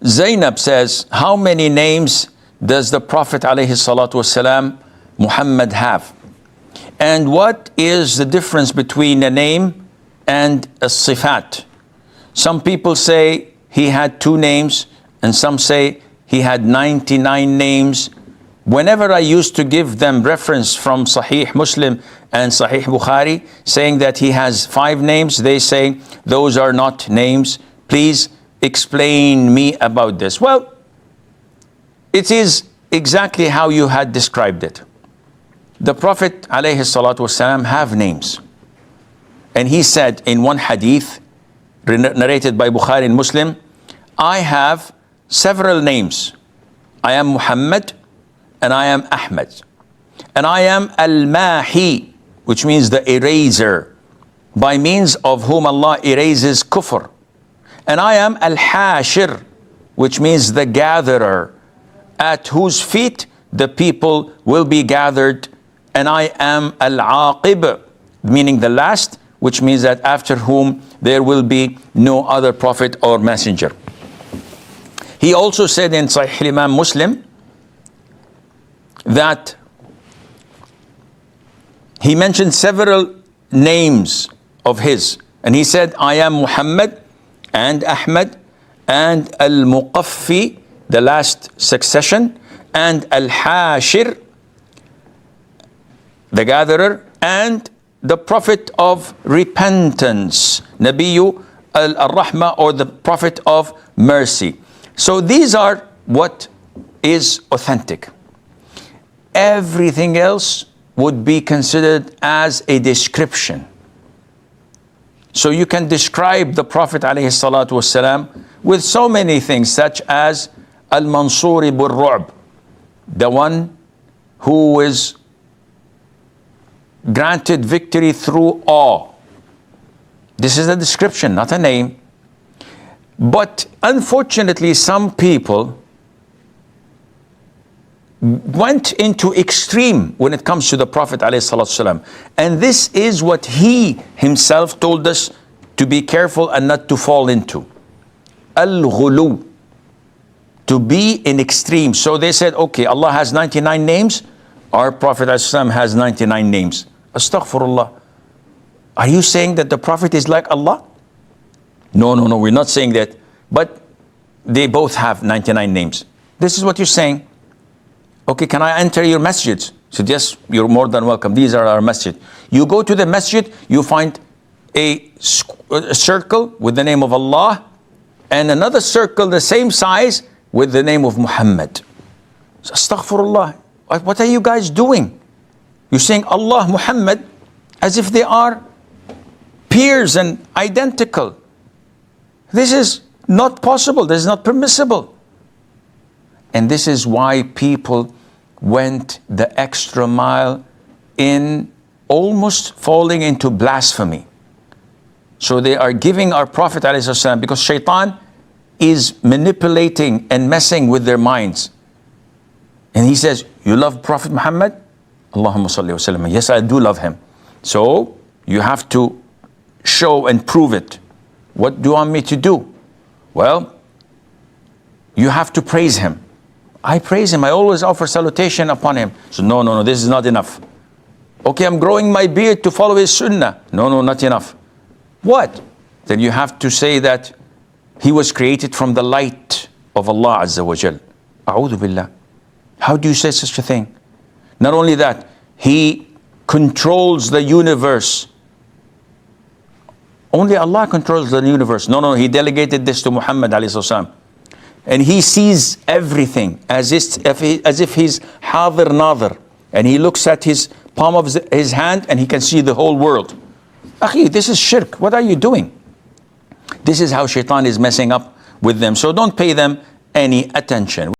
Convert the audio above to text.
Zainab says, how many names does the Prophet ﷺ Muhammad have? And what is the difference between a name and a sifat? Some people say he had 2 names, and some say he had 99 names. Whenever I used to give them reference from Sahih Muslim and Sahih Bukhari, saying that he has 5 names, they say those are not names. Please explain me about this. Well, it is exactly how you had described it. The Prophet ﷺ have names. And he said in one hadith, narrated by Bukhari and Muslim, I have several names. I am Muhammad, and I am Ahmad. And I am Al-Mahi, which means the eraser, by means of whom Allah erases kufr. And I am Al-Hashir, which means the gatherer, at whose feet the people will be gathered. And I am Al-Aqib, meaning the last, which means that after whom there will be no other prophet or messenger. He also said in Sahih Imam Muslim that he mentioned several names of his. And he said, I am Muhammad and Ahmad and Al-Muqaffi, the last succession, and Al-Hashir, the gatherer, and the prophet of repentance, Nabiyyu al-Rahmah, or the prophet of mercy. So these are what is authentic. Everything else would be considered as a description. So you can describe the Prophet ﷺ with so many things, such as Al-Mansuri bil-Ru'b, the one who is granted victory through awe. This is a description, not a name. But unfortunately, some people went into extreme when it comes to the Prophet ﷺ. And this is what he himself told us to be careful and not to fall into. Al-Ghulu, to be in extreme. So they said, okay, Allah has 99 names, our Prophet ﷺ has 99 names. Astaghfirullah. Are you saying that the Prophet is like Allah? No, we're not saying that. But they both have 99 names. This is what you're saying. Okay, can I enter your masjid? So yes, you're more than welcome. These are our masjid. You go to the masjid, you find a circle with the name of Allah, and another circle the same size with the name of Muhammad. So, astaghfirullah. What are you guys doing? You're saying Allah, Muhammad, as if they are peers and identical. This is not possible. This is not permissible. And this is why people went the extra mile in almost falling into blasphemy. So they are giving our Prophet ﷺ, because shaitan is manipulating and messing with their minds. And he says, you love Prophet Muhammad? Allahumma salli wa sallam. Yes, I do love him. So you have to show and prove it. What do you want me to do? Well, you have to praise him. I praise him. I always offer salutation upon him. So no, this is not enough. Okay, I'm growing my beard to follow his sunnah. No, not enough. What? Then you have to say that he was created from the light of Allah Azza wa Jal. A'udhu billah. How do you say such a thing? Not only that, he controls the universe. Only Allah controls the universe. No, he delegated this to Muhammad alayhi salam. And he sees everything as if he's hadir nadir. And he looks at his palm of his hand and he can see the whole world. Akhi, this is shirk. What are you doing? This is how shaitan is messing up with them. So don't pay them any attention.